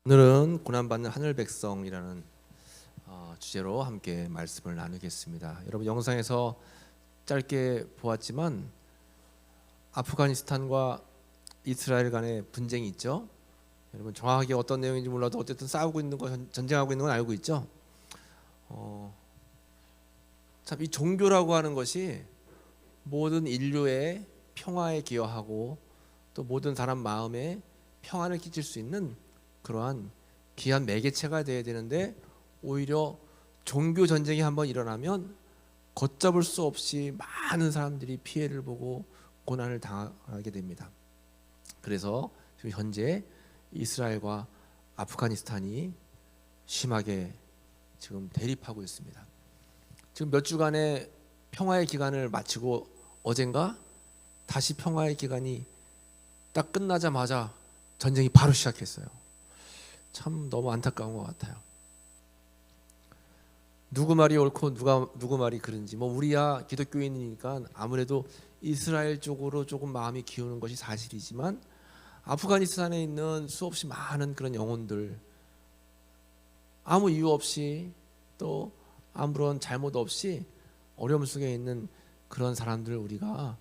오늘은 고난받는 하늘 백성이라는 주제로 함께 말씀을 나누겠습니다. 여러분 영상에서 짧게 보았지만 아프가니스탄과 이스라엘 간의 분쟁이 있죠. 여러분 정확하게 어떤 내용인지 몰라도 어쨌든 싸우고 있는 거, 전쟁하고 있는 건 알고 있죠. 참 이 종교라고 하는 것이 모든 인류의 평화에 기여하고 또 모든 사람 마음에 평안을 끼칠 수 있는 그러한 귀한 매개체가 되어야 되는데 오히려 종교 전쟁이 한번 일어나면 걷잡을 수 없이 많은 사람들이 피해를 보고 고난을 당하게 됩니다. 그래서 지금 현재 이스라엘과 아프가니스탄이 심하게 지금 대립하고 있습니다. 지금 몇 주간의 평화의 기간을 마치고 어젠가 다시 평화의 기간이 딱 끝나자마자 전쟁이 바로 시작했어요. 참 너무 안타까운 것 같아요. 누구 말이 옳고 누구 말이 그른지 우리야 기독교인이니까 아무래도 이스라엘 쪽으로 조금 마음이 기우는 것이 사실이지만 아프가니스탄에 있는 수없이 많은 그런 영혼들, 아무 이유 없이 또 아무런 잘못 없이 어려움 속에 있는 그런 사람들을 우리가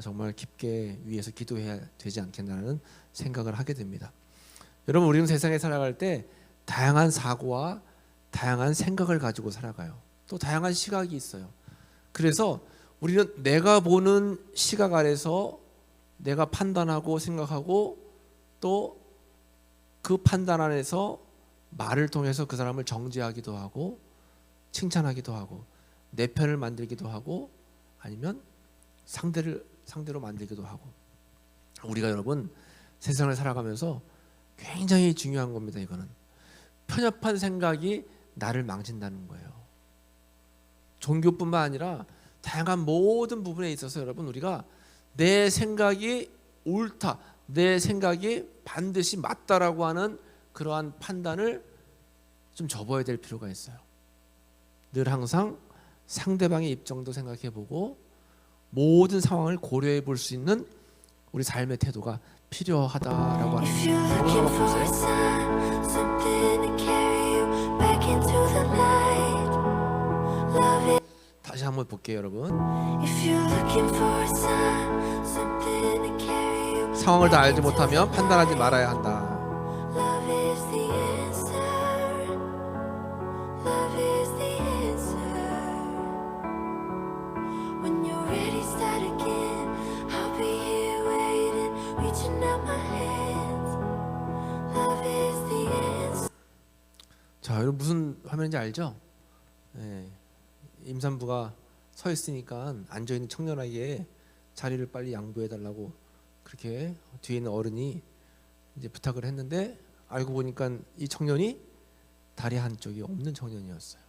정말 깊게 위해서 기도해야 되지 않겠나라는 생각을 하게 됩니다. 여러분 우리는 세상에 살아갈 때 다양한 사고와 다양한 생각을 가지고 살아가요. 또 다양한 시각이 있어요. 그래서 우리는 내가 보는 시각 아래서 내가 판단하고 생각하고 또 그 판단 안에서 말을 통해서 그 사람을 정죄하기도 하고 칭찬하기도 하고 내 편을 만들기도 하고 아니면 상대로 만들기도 하고 우리가 여러분 세상을 살아가면서 굉장히 중요한 겁니다. 이거는 편협한 생각이 나를 망친다는 거예요. 종교뿐만 아니라 다양한 모든 부분에 있어서 여러분 우리가 내 생각이 옳다, 내 생각이 반드시 맞다라고 하는 그러한 판단을 좀 접어야 될 필요가 있어요. 늘 항상 상대방의 입장도 생각해보고 모든 상황을 고려해 볼 수 있는 우리 삶의 태도가 필요하다라고 하는 다시 한번 볼게요, 여러분. 상황을 다 알지 못하면 판단하지 말아야 한다. 자, 여러분 무슨 화면인지 알죠? 네, 임산부가 서 있으니까 앉아 있는 청년에게 자리를 빨리 양보해 달라고 그렇게 뒤에 있는 어른이 이제 부탁을 했는데 알고 보니까 이 청년이 다리 한쪽이 없는 청년이었어요.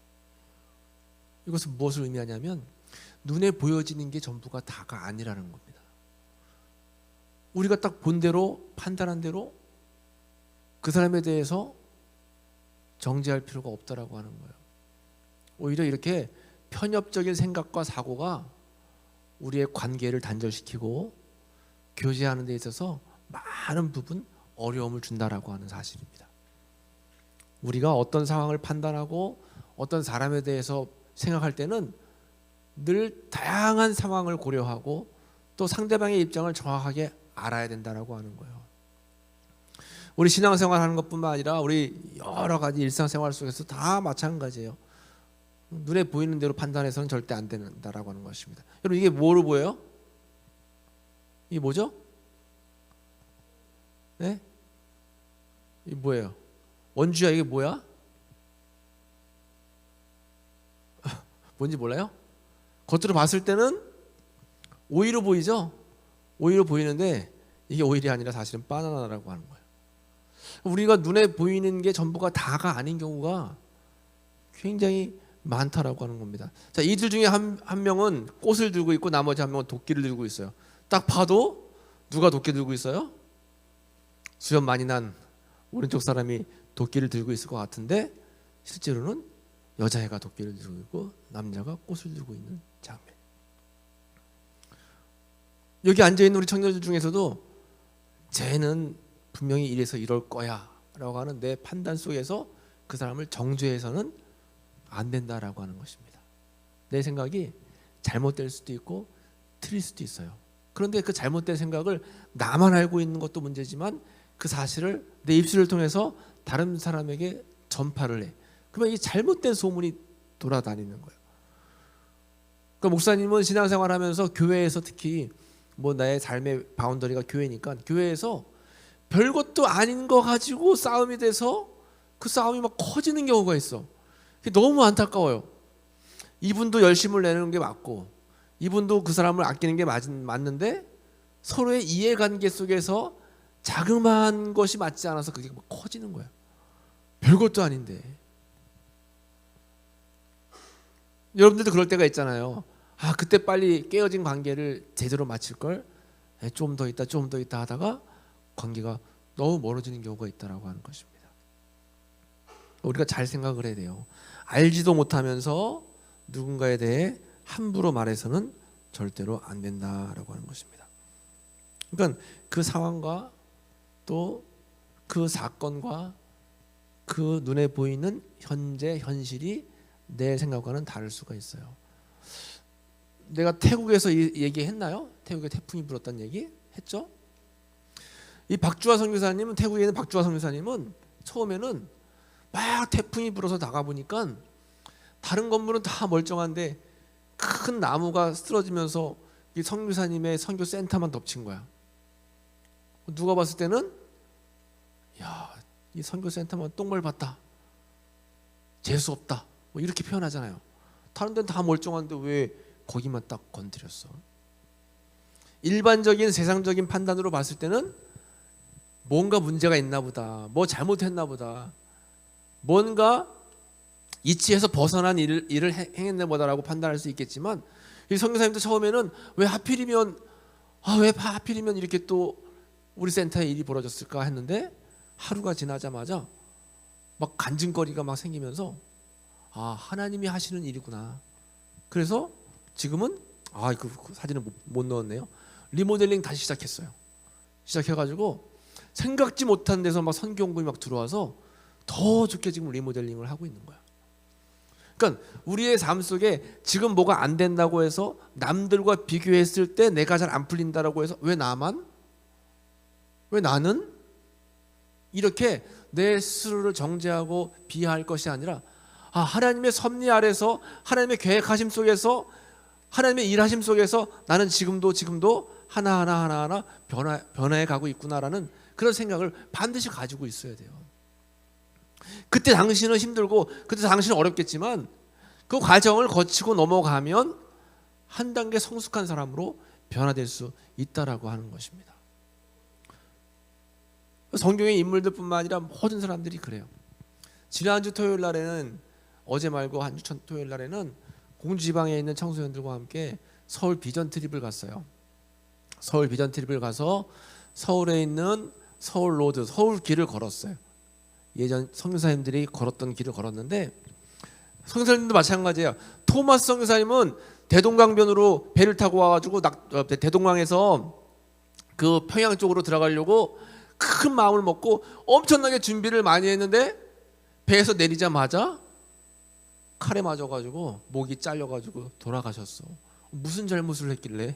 이것은 무엇을 의미하냐면 눈에 보여지는 게 전부가 다가 아니라는 겁니다. 우리가 딱 본 대로 판단한 대로 그 사람에 대해서 정죄할 필요가 없다라고 하는 거예요. 오히려 이렇게 편협적인 생각과 사고가 우리의 관계를 단절시키고 교제하는 데 있어서 많은 부분 어려움을 준다라고 하는 사실입니다. 우리가 어떤 상황을 판단하고 어떤 사람에 대해서 생각할 때는 늘 다양한 상황을 고려하고 또 상대방의 입장을 정확하게 알아야 된다라고 하는 거예요. 우리 신앙생활 하는 것뿐만 아니라 우리 여러 가지 일상생활 속에서 다 마찬가지예요. 눈에 보이는 대로 판단해서는 절대 안 된다라고 하는 것입니다. 여러분 이게 뭐로 보여요? 이게 뭐죠? 네? 이게 뭐예요? 원주야 이게 뭐야? 뭔지 몰라요? 겉으로 봤을 때는 오이로 보이죠? 오이로 보이는데 이게 오일이 아니라 사실은 바나나라고 하는 거예요. 우리가 눈에 보이는 게 전부가 다가 아닌 경우가 굉장히 많다라고 하는 겁니다. 자, 이들 중에 한 명은 꽃을 들고 있고 나머지 한 명은 도끼를 들고 있어요. 딱 봐도 누가 도끼 들고 있어요? 수염 많이 난 오른쪽 사람이 도끼를 들고 있을 것 같은데 실제로는 여자애가 도끼를 들고 있고 남자가 꽃을 들고 있는 장면. 여기 앉아있는 우리 청년들 중에서도 쟤는 분명히 이래서 이럴 거야 된다라고 하는 내 판단 속에서 그 사람을 정죄해서는 안 된다라고 하는 것입니다. 내 생각이 잘못될 수도 있고 틀릴 수도 있어요. 그런데 그 잘못된 생각을 나만 알고 있는 것도 문제지만 그 사실을 내 입술을 통해서 다른 사람에게 전파를 해. 그러면 이 잘못된 소문이 돌아다니는 거예요. 그러니까 목사님은 신앙생활하면서 교회에서 특히 뭐 나의 삶의 바운더리가 교회니까 교회에서 별것도 아닌 거 가지고 싸움이 돼서 그 싸움이 막 커지는 경우가 있어. 그게 너무 안타까워요. 이분도 열심을 내는 게 맞고 이분도 그 사람을 아끼는 게 맞는데 서로의 이해관계 속에서 자그마한 것이 맞지 않아서 그게 막 커지는 거예요. 별것도 아닌데. 여러분들도 그럴 때가 있잖아요. 아, 그때 빨리 깨어진 관계를 제대로 마칠 걸. 좀 더 있다 하다가 관계가 너무 멀어지는 경우가 있다라고 하는 것입니다. 우리가 잘 생각을 해야 돼요. 알지도 못하면서 누군가에 대해 함부로 말해서는 절대로 안 된다라고 하는 것입니다. 그러니까 그 상황과 또 그 사건과 그 눈에 보이는 현재 현실이 내 생각과는 다를 수가 있어요. 내가 태국에서 얘기했나요? 태국에 태풍이 불었다는 얘기 했죠? 이 박주화 선교사님은 태국에 있는 박주화 선교사님은 처음에는 막 태풍이 불어서 나가보니까 다른 건물은 다 멀쩡한데 큰 나무가 쓰러지면서 이 선교사님의 선교 센터만 덮친 거야. 누가 봤을 때는 야, 이 선교 센터만 똥물 봤다, 재수 없다, 뭐 이렇게 표현하잖아요. 다른 데는 다 멀쩡한데 왜 거기만 딱 건드렸어? 일반적인 세상적인 판단으로 봤을 때는 뭔가 문제가 있나 보다, 뭐 잘못했나 보다, 뭔가 이치에서 벗어난 일을 행했나 보다라고 판단할 수 있겠지만 이 선교사님도 처음에는 왜 하필이면 이렇게 또 우리 센터에 일이 벌어졌을까 했는데 하루가 지나자마자 막 간증거리가 막 생기면서 아, 하나님이 하시는 일이구나. 그래서 지금은 그 사진을 못 넣었네요. 리모델링 다시 시작했어요. 시작해가지고 생각지 못한 데서 막 선교원금이 막 들어와서 더 좋게 지금 리모델링을 하고 있는 거야. 그러니까 우리의 삶 속에 지금 뭐가 안 된다고 해서 남들과 비교했을 때 내가 잘 안 풀린다라고 해서 왜 나는 이렇게 내 스스로를 정죄하고 비하할 것이 아니라 하나님의 섭리 아래서 하나님의 계획하심 속에서 하나님의 일하심 속에서 나는 지금도 하나하나 변화해 가고 있구나라는 그런 생각을 반드시 가지고 있어야 돼요. 그때 당신은 힘들고 그때 당신은 어렵겠지만 그 과정을 거치고 넘어가면 한 단계 성숙한 사람으로 변화될 수 있다라고 하는 것입니다. 성경의 인물들뿐만 아니라 모든 사람들이 그래요. 지난주 토요일 날에는 어제 말고 한 주 토요일 날에는 공주지방에 있는 청소년들과 함께 서울 비전 트립을 갔어요. 서울 비전 트립을 가서 서울에 있는 서울 로드, 서울 길을 걸었어요. 예전 선교사님들이 걸었던 길을 걸었는데 선교사님도 마찬가지예요. 토마스 선교사님은 대동강변으로 배를 타고 와가지고 대동강에서 그 평양 쪽으로 들어가려고 큰 마음을 먹고 엄청나게 준비를 많이 했는데 배에서 내리자마자 칼에 맞아가지고 목이 잘려가지고 돌아가셨어. 무슨 잘못을 했길래?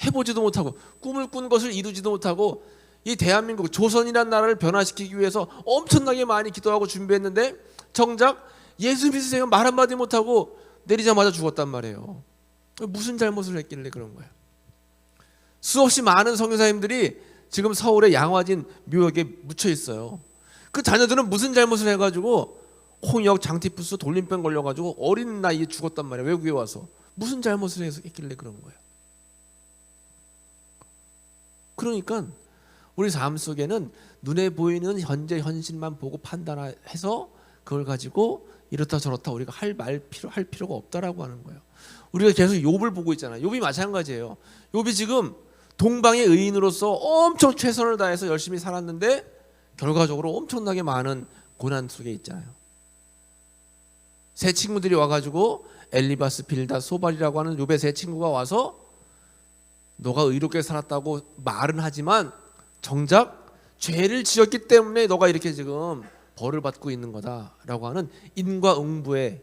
해보지도 못하고 꿈을 꾼 것을 이루지도 못하고 이 대한민국 조선이라는 나라를 변화시키기 위해서 엄청나게 많이 기도하고 준비했는데 정작 예수 믿으세요 말 한마디 못하고 내리자마자 죽었단 말이에요. 무슨 잘못을 했길래 그런 거야? 수없이 많은 선교사님들이 지금 서울의 양화진 묘역에 묻혀 있어요. 그 자녀들은 무슨 잘못을 해가지고 홍역, 장티푸스, 돌림병 걸려가지고 어린 나이에 죽었단 말이에요. 외국에 와서 무슨 잘못을 했길래 그런 거예요? 그러니까 우리 삶 속에는 눈에 보이는 현재 현실만 보고 판단해서 그걸 가지고 이렇다 저렇다 우리가 할 필요가 없다라고 하는 거예요. 우리가 계속 욥을 보고 있잖아요. 욥이 마찬가지예요. 욥이 지금 동방의 의인으로서 엄청 최선을 다해서 열심히 살았는데 결과적으로 엄청나게 많은 고난 속에 있잖아요. 세 친구들이 와가지고 엘리바스, 빌닷, 소발이라고 하는 욥의 세 친구가 와서 너가 의롭게 살았다고 말은 하지만 정작 죄를 지었기 때문에 너가 이렇게 지금 벌을 받고 있는 거다라고 하는 인과응보의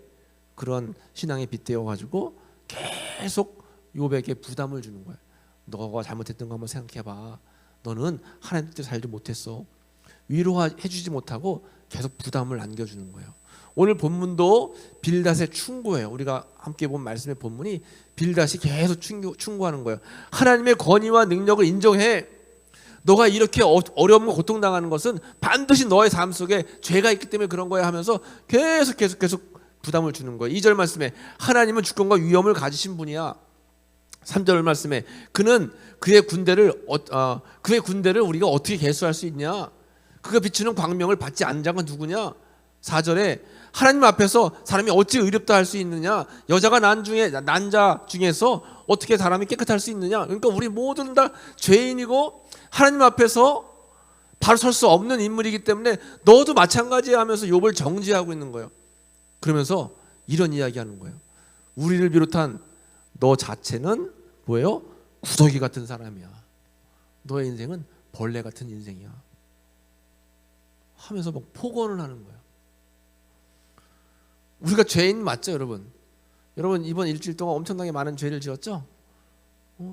그런 신앙에 빗대어 가지고 계속 욥에게 부담을 주는 거예요. 너가 잘못했던 거 한번 생각해봐. 너는 하나님 뜻대로 살지 못했어. 위로해주지 못하고 계속 부담을 안겨주는 거예요. 오늘 본문도 빌닷의 충고예요. 우리가 함께 본 말씀의 본문이 빌닷이 계속 충고하는 거예요. 하나님의 권위와 능력을 인정해. 너가 이렇게 어려움과 고통당하는 것은 반드시 너의 삶 속에 죄가 있기 때문에 그런 거야 하면서 계속 부담을 주는 거예요. 2절 말씀에 하나님은 주권과 위엄을 가지신 분이야. 3절 말씀에 그는 그의 군대를 우리가 어떻게 계수할 수 있냐? 그가 비추는 광명을 받지 않은 자가 누구냐? 4절에 하나님 앞에서 사람이 어찌 의롭다 할 수 있느냐? 여자가 난 자 중에서 어떻게 사람이 깨끗할 수 있느냐? 그러니까 우리 모두는 다 죄인이고 하나님 앞에서 바로 설 수 없는 인물이기 때문에 너도 마찬가지야 하면서 욥을 정죄하고 있는 거예요. 그러면서 이런 이야기하는 거예요. 우리를 비롯한 너 자체는 뭐예요? 구더기 같은 사람이야. 너의 인생은 벌레 같은 인생이야. 하면서 막 폭언을 하는 거예요. 우리가 죄인 맞죠, 여러분? 여러분 이번 일주일 동안 엄청나게 많은 죄를 지었죠?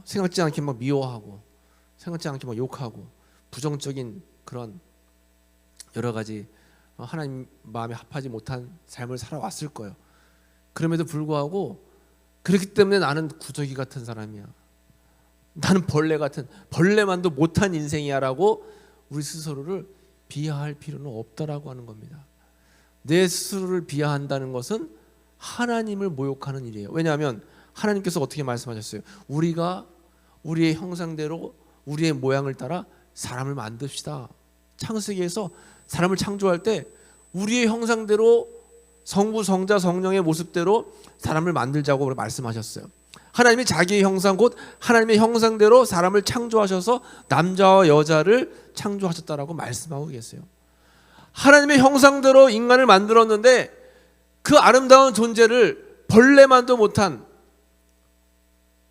생각지 않게 막 미워하고, 생각지 않게 막 욕하고, 부정적인 그런 여러 가지 하나님 마음에 합하지 못한 삶을 살아왔을 거예요. 그럼에도 불구하고 그렇기 때문에 나는 구더기 같은 사람이야. 나는 벌레만도 못한 인생이야라고 우리 스스로를 비하할 필요는 없다라고 하는 겁니다. 내 스스로를 비하한다는 것은 하나님을 모욕하는 일이에요. 왜냐하면 하나님께서 어떻게 말씀하셨어요? 우리가 우리의 형상대로 우리의 모양을 따라 사람을 만듭시다. 창세기에서 사람을 창조할 때 우리의 형상대로 성부, 성자, 성령의 모습대로 사람을 만들자고 말씀하셨어요. 하나님이 자기의 형상 곧 하나님의 형상대로 사람을 창조하셔서 남자와 여자를 창조하셨다라고 말씀하고 계세요. 하나님의 형상대로 인간을 만들었는데 그 아름다운 존재를 벌레만도 못한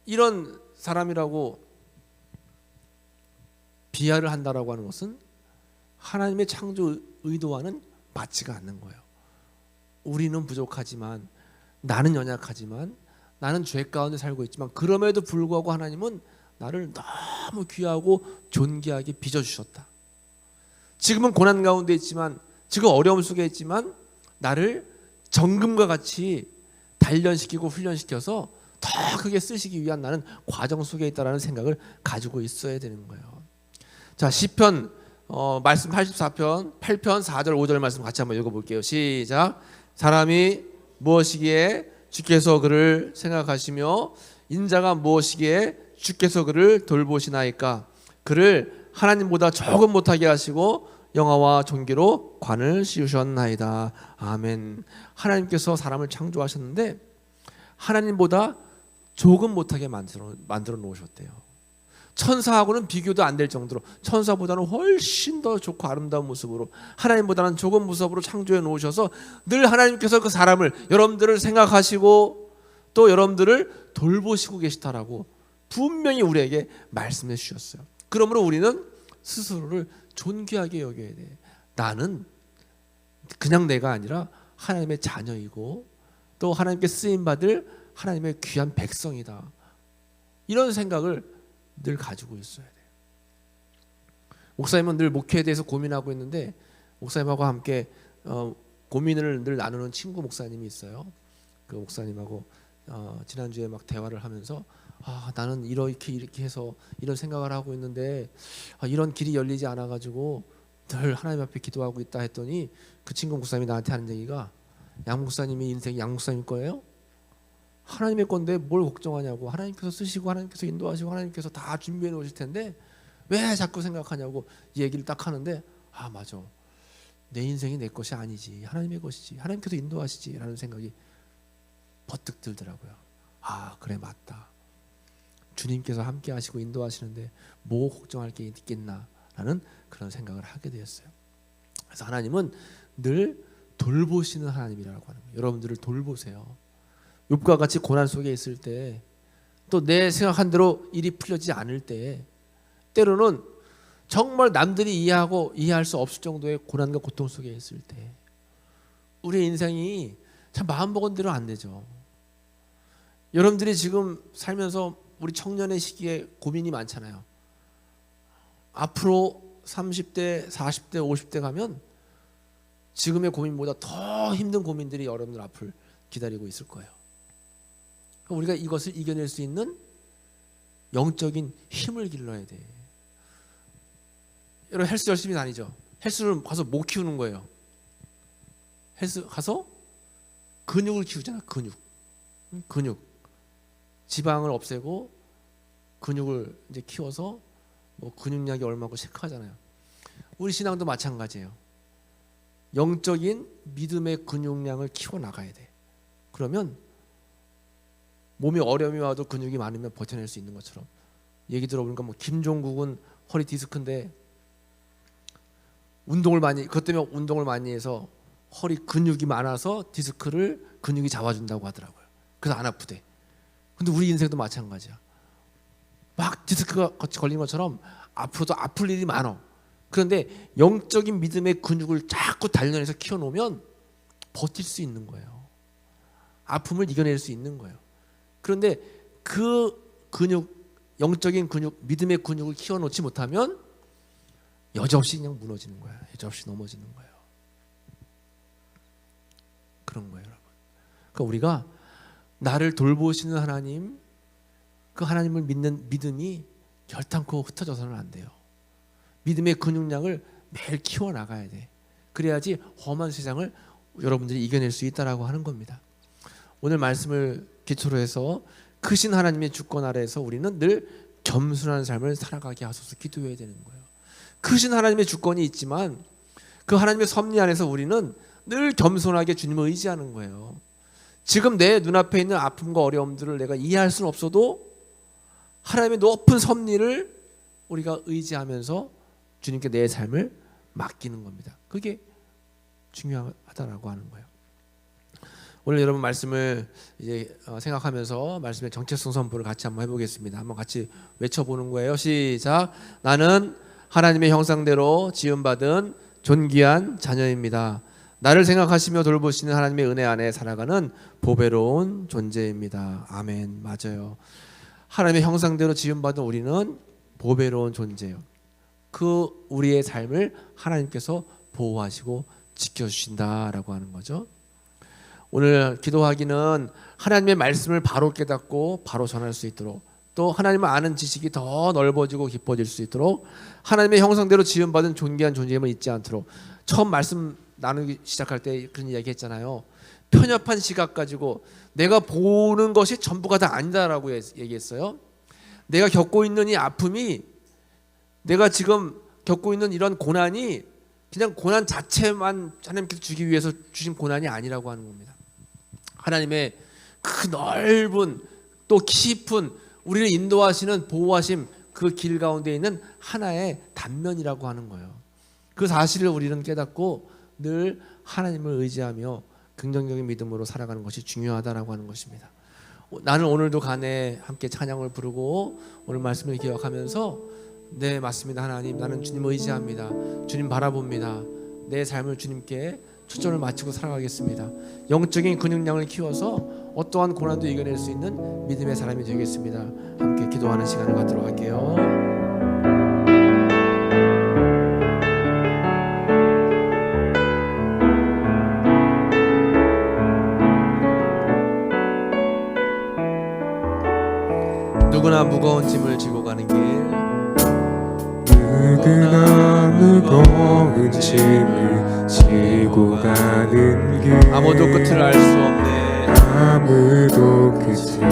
이런 사람이라고 비하를 한다라고 하는 것은 하나님의 창조 의도와는 맞지가 않는 거예요. 우리는 부족하지만, 나는 연약하지만, 나는 죄 가운데 살고 있지만 그럼에도 불구하고 하나님은 나를 너무 귀하고 존귀하게 빚어주셨다. 지금은 고난 가운데 있지만, 지금 어려움 속에 있지만 나를 정금과 같이 단련시키고 훈련시켜서 더 크게 쓰시기 위한 나는 과정 속에 있다라는 생각을 가지고 있어야 되는 거예요. 자, 시편 말씀 84편 8편 4절 5절 말씀 같이 한번 읽어볼게요. 시작. 사람이 무엇이기에 주께서 그를 생각하시며 인자가 무엇이기에 주께서 그를 돌보시나이까. 그를 하나님보다 조금 못하게 하시고 영화와 존귀로 관을 씌우셨나이다. 아멘. 하나님께서 사람을 창조하셨는데 하나님보다 조금 못하게 만들어 놓으셨대요. 천사하고는 비교도 안 될 정도로, 천사보다는 훨씬 더 좋고 아름다운 모습으로, 하나님보다는 조금 모습으로 창조해 놓으셔서 늘 하나님께서 그 사람을, 여러분들을 생각하시고 또 여러분들을 돌보시고 계시다라고 분명히 우리에게 말씀해 주셨어요. 그러므로 우리는 스스로를 존귀하게 여겨야 돼. 나는 그냥 내가 아니라 하나님의 자녀이고 또 하나님께 쓰임받을 하나님의 귀한 백성이다. 이런 생각을 늘 가지고 있어야 돼요. 목사님은 늘 목회에 대해서 고민하고 있는데 목사님하고 함께 고민을 늘 나누는 친구 목사님이 있어요. 그 목사님하고 지난주에 막 대화를 하면서 나는 이렇게 해서 이런 생각을 하고 있는데 이런 길이 열리지 않아가지고 늘 하나님 앞에 기도하고 있다 했더니 그 친구 목사님이 나한테 하는 얘기가 양 목사님이 인생이 양 목사님 거예요? 하나님의 건데 뭘 걱정하냐고. 하나님께서 쓰시고 하나님께서 인도하시고 하나님께서 다 준비해 놓으실 텐데 왜 자꾸 생각하냐고 이 얘기를 딱 하는데 맞아. 내 인생이 내 것이 아니지. 하나님의 것이지. 하나님께서 인도하시지 라는 생각이 버뜩 들더라고요. 그래 맞다. 주님께서 함께 하시고 인도하시는데 뭐 걱정할 게 있겠나 라는 그런 생각을 하게 되었어요. 그래서 하나님은 늘 돌보시는 하나님이라고 하는 거예요. 여러분들을 돌보세요. 욥과 같이 고난 속에 있을 때, 또 내 생각한 대로 일이 풀려지지 않을 때, 때로는 정말 남들이 이해할 수 없을 정도의 고난과 고통 속에 있을 때 우리의 인생이 참 마음먹은 대로 안 되죠. 여러분들이 지금 살면서 우리 청년의 시기에 고민이 많잖아요. 앞으로 30대, 40대, 50대 가면 지금의 고민보다 더 힘든 고민들이 여러분들 앞을 기다리고 있을 거예요. 우리가 이것을 이겨낼 수 있는 영적인 힘을 길러야 돼. 여러분 헬스 열심히 다니죠. 헬스를 가서 못 키우는 거예요. 헬스 가서 근육을 키우잖아. 근육 지방을 없애고 근육을 이제 키워서 뭐 근육량이 얼마고 체크하잖아요. 우리 신앙도 마찬가지예요. 영적인 믿음의 근육량을 키워 나가야 돼. 그러면 몸에 어려움이 와도 근육이 많으면 버텨낼 수 있는 것처럼. 얘기 들어보니까 뭐 김종국은 허리 디스크인데 그것 때문에 운동을 많이 해서 허리 근육이 많아서 근육이 잡아준다고 하더라고요. 그래서 안 아프대. 근데 우리 인생도 마찬가지야. 막 디스크가 걸린 것처럼 앞으로도 아플 일이 많아. 그런데 영적인 믿음의 근육을 자꾸 단련해서 키워놓으면 버틸 수 있는 거예요. 아픔을 이겨낼 수 있는 거예요. 그런데 그 영적인 근육, 믿음의 근육을 키워놓지 못하면 여지없이 그냥 무너지는 거야. 여지없이 넘어지는 거예요. 그런 거예요, 여러분. 그러니까 우리가 나를 돌보시는 하나님, 그 하나님을 믿는 믿음이 결탄코 흩어져서는 안 돼요. 믿음의 근육량을 매일 키워나가야 돼. 그래야지 험한 세상을 여러분들이 이겨낼 수 있다라고 하는 겁니다. 오늘 말씀을 기초로 해서 크신 하나님의 주권 아래에서 우리는 늘 겸손한 삶을 살아가게 하소서 기도해야 되는 거예요. 크신 하나님의 주권이 있지만 그 하나님의 섭리 안에서 우리는 늘 겸손하게 주님을 의지하는 거예요. 지금 내 눈앞에 있는 아픔과 어려움들을 내가 이해할 수는 없어도 하나님의 높은 섭리를 우리가 의지하면서 주님께 내 삶을 맡기는 겁니다. 그게 중요하다라고 하는 거예요. 오늘 여러분 말씀을 이제 생각하면서 말씀의 정체성 선포를 같이 한번 해보겠습니다. 한번 같이 외쳐보는 거예요. 시작. 나는 하나님의 형상대로 지음받은 존귀한 자녀입니다. 나를 생각하시며 돌보시는 하나님의 은혜 안에 살아가는 보배로운 존재입니다. 아멘. 맞아요. 하나님의 형상대로 지음받은 우리는 보배로운 존재예요. 그 우리의 삶을 하나님께서 보호하시고 지켜주신다라고 하는 거죠. 오늘 기도하기는 하나님의 말씀을 바로 깨닫고 바로 전할 수 있도록, 또 하나님을 아는 지식이 더 넓어지고 깊어질 수 있도록, 하나님의 형상대로 지음받은 존귀한 존재임을 잊지 않도록. 처음 말씀 나누기 시작할 때 그런 이야기 했잖아요. 편협한 시각 가지고 내가 보는 것이 전부가 다 아니다라고 얘기했어요. 내가 겪고 있는 이 아픔이, 내가 지금 겪고 있는 이런 고난이 그냥 고난 자체만 하나님께서 주기 위해서 주신 고난이 아니라고 하는 겁니다. 하나님의 그 넓은 또 깊은 우리를 인도하시는 보호하심, 그 길 가운데 있는 하나의 단면이라고 하는 거예요. 그 사실을 우리는 깨닫고 늘 하나님을 의지하며 긍정적인 믿음으로 살아가는 것이 중요하다라고 하는 것입니다. 나는 오늘도 간에 함께 찬양을 부르고 오늘 말씀을 기억하면서, 네 맞습니다 하나님, 나는 주님을 의지합니다. 주님 바라봅니다. 내 삶을 주님께 초점을 맞추고 살아가겠습니다. 영적인 근육량을 키워서 어떠한 고난도 이겨낼 수 있는 믿음의 사람이 되겠습니다. 함께 기도하는 시간을 갖도록 할게요. 누구나 무거운 짐을 지고 가는 길, 누구나 무거운 짐을 지고 가는 길, 아무도 끝을 알 수 없네. 아무도 끝을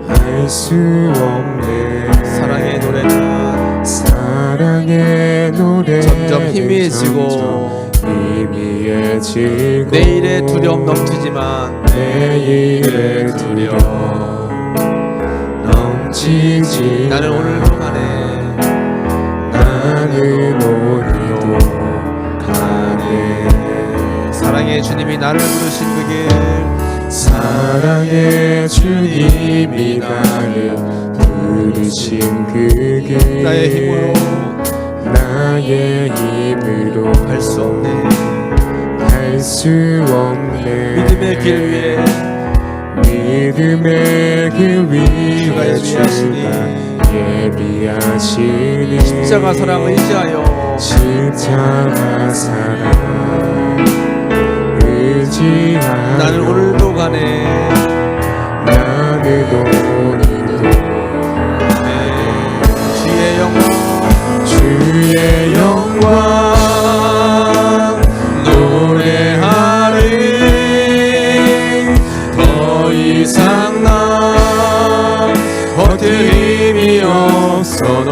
알 수 없네. 사랑의 노래는 사랑의 노래 점점 희미해지고 내일의 두려움 넘치지만 내일의 두려움 넘치지. 나는 오늘도 가네. 나는 오늘도 가네. 사랑의 주님이 나를 부르신 그 길, 사랑의 주님이 나를 부르신 그 길 나의 힘으로 할 수 없네 믿음의 길 위에 믿음의 길 위에 주가 예비하시니 십자가 사랑을 의지하여 십자가 사랑 의지하여 나는 오늘도 가네 나는 오늘도 주의 영광 주의 영광 노래하리 더 이상 나 버틸 힘이 없어도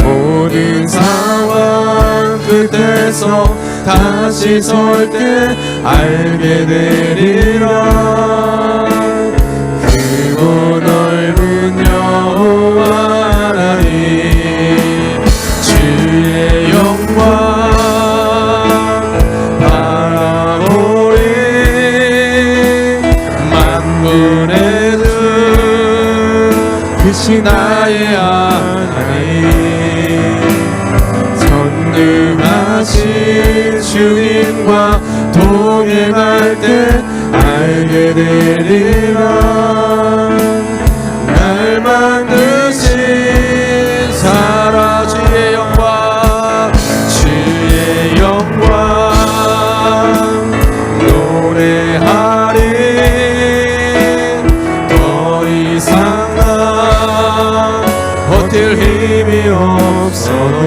모든 상황 끝에서 다시 설 때 알게 되리라 크고 넓은 여호와 하나님 주의 영광 바라보리 만군의 주 그시 나의 하나님 전능하신 주님과 동행할 때 알게 되리라 날 만드신 살아 주의 영광 주의 영광 노래하리 더 이상 나 버틸 힘이 없어도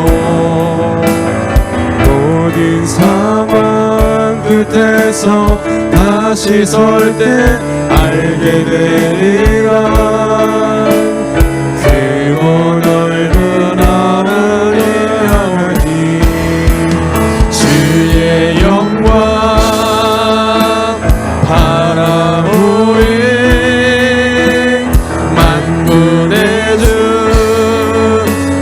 모든 상황 끝에서 다시 설 때 알게 되리라 크고 넓은 하나님 주의 영광 바라보리 만군의 주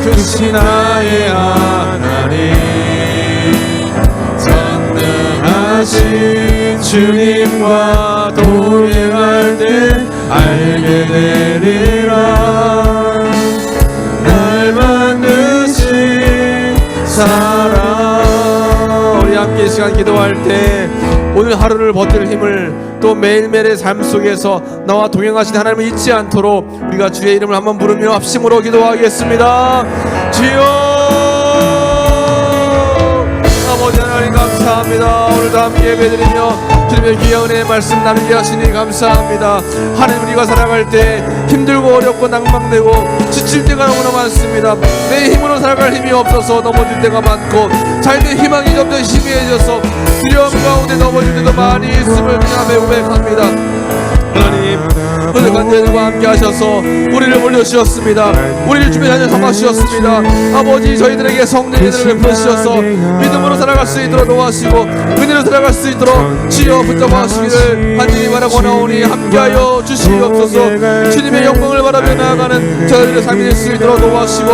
크신 나의 하나님 전능하신 주님과 동행할 때 알게 되리라 날 만드신 사랑 우리 함께 이 시간 기도할 때 오늘 하루를 버틸 힘을 또 매일매일의 삶 속에서 나와 동행하신 하나님을 잊지 않도록 우리가 주의 이름을 한번 부르며 합심으로 기도하겠습니다. 주여 아버지 하나님 감사합니다. 오늘도 함께 예배드리며 주님의 귀한 은혜의 말씀 나누게 하시니 감사합니다. 하나님 우리가 살아갈 때 힘들고 어렵고 낭망되고 지칠 때가 너무나 많습니다. 내 힘으로 살아갈 힘이 없어서 넘어질 때가 많고 삶의 희망이 점점 희미해져서 두려움 가운데 넘어질 때도 많이 있음을 그냥 매우 고백합니다. 하나님 오늘 간절과 함께 하셔서 우리를 올려주셨습니다. 우리를 주변에 삼아주셨습니다. 아버지 저희들에게 성령의 은혜를 베푸셔서 믿음으로 살아갈 수 있도록 도와주시고 은혜로 살아갈 수 있도록 주여 붙잡아 주시기를 간절히 바라고 나오니 함께하여 주시옵소서. 주님의 영광을 바라며 나아가는 저희들의 삶이 될 수 있도록 도와주시고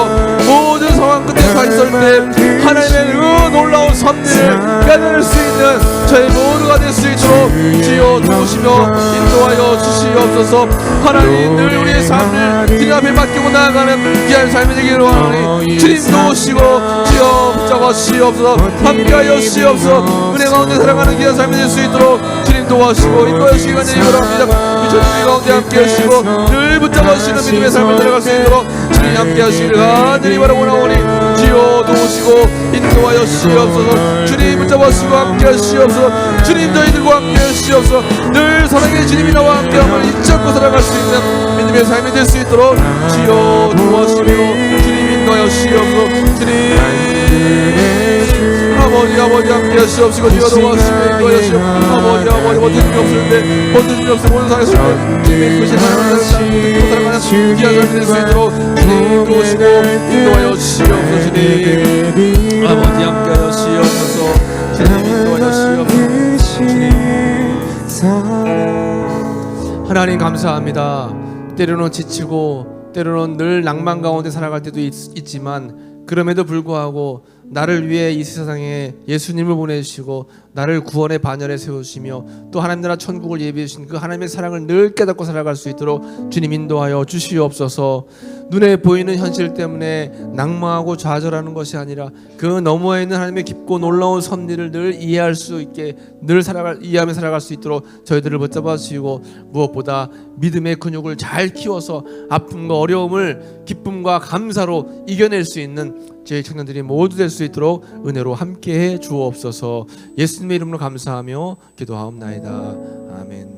모든 상황 끝에 서 있을 때 하나님의 놀라운 섭리를 깨달을 수 있는 저희 모두가 될 수 있도록 주여 도우시며 인도하여 주시옵소서. 하나님 늘 우리의 삶을 주님 앞에 맡기고 나아가는 귀한 삶이 되기를 원하오니 주님 도우시고 주여 붙잡아 주시옵소서. 함께하여 주시옵소서. 은혜 가운데 살아가는 귀한 삶이 될 수 있도록 주님 도와주시고 인도하여 주시기 간절히 바랍니다. 주님 가운데 함께 하시고 늘 붙잡아 주시는 믿음의 삶을 살아갈 수 있도록 주님 함께 하시기를 간절히 바라고 나오니 주여 도우시고 인도하여 주시옵소서. 주님 붙잡아 주시고 함께 하시옵소서. 주님 저희들과 함께 하시옵소서. 늘 사랑의 주님이 나와 함께함을 잊지 않고 살아갈 수 있는 믿음의 삶이 될 수 있도록 주여 도와주시며 주님 인도하여 주시옵소서. 주님 아버지 함께 하시옵시고 주여 도와주시며 인도하여 주시옵소서. 아버지 버틸 힘이 없을 때 버틸 힘이 없을 모든 상황에서 주님의 크신 사랑하는 귀한 삶이 될 수 있도록 주님 도우시고 인도하여 주시옵소서. 주님 아버지 함께 하여 주시옵소서. 주님 인도하여 주시옵소서. 하나님 감사합니다. 때로는 지치고 때로는 늘 낭만 가운데 살아갈 때도 있지만 그럼에도 불구하고 나를 위해 이 세상에 예수님을 보내주시고 나를 구원의 반열에 세우시며 또 하나님 나라 천국을 예비해 주신 그 하나님의 사랑을 늘 깨닫고 살아갈 수 있도록 주님 인도하여 주시옵소서. 눈에 보이는 현실 때문에 낭망하고 좌절하는 것이 아니라 그 너머에 있는 하나님의 깊고 놀라운 섭리를 늘 이해할 수 있게 이해하며 살아갈 수 있도록 저희들을 붙잡아 주시고, 무엇보다 믿음의 근육을 잘 키워서 아픔과 어려움을 기쁨과 감사로 이겨낼 수 있는 저희 청년들이 모두 될 수 있도록 은혜로 함께해 주옵소서. 예수님의 이름으로 감사하며 기도하옵나이다. 아멘.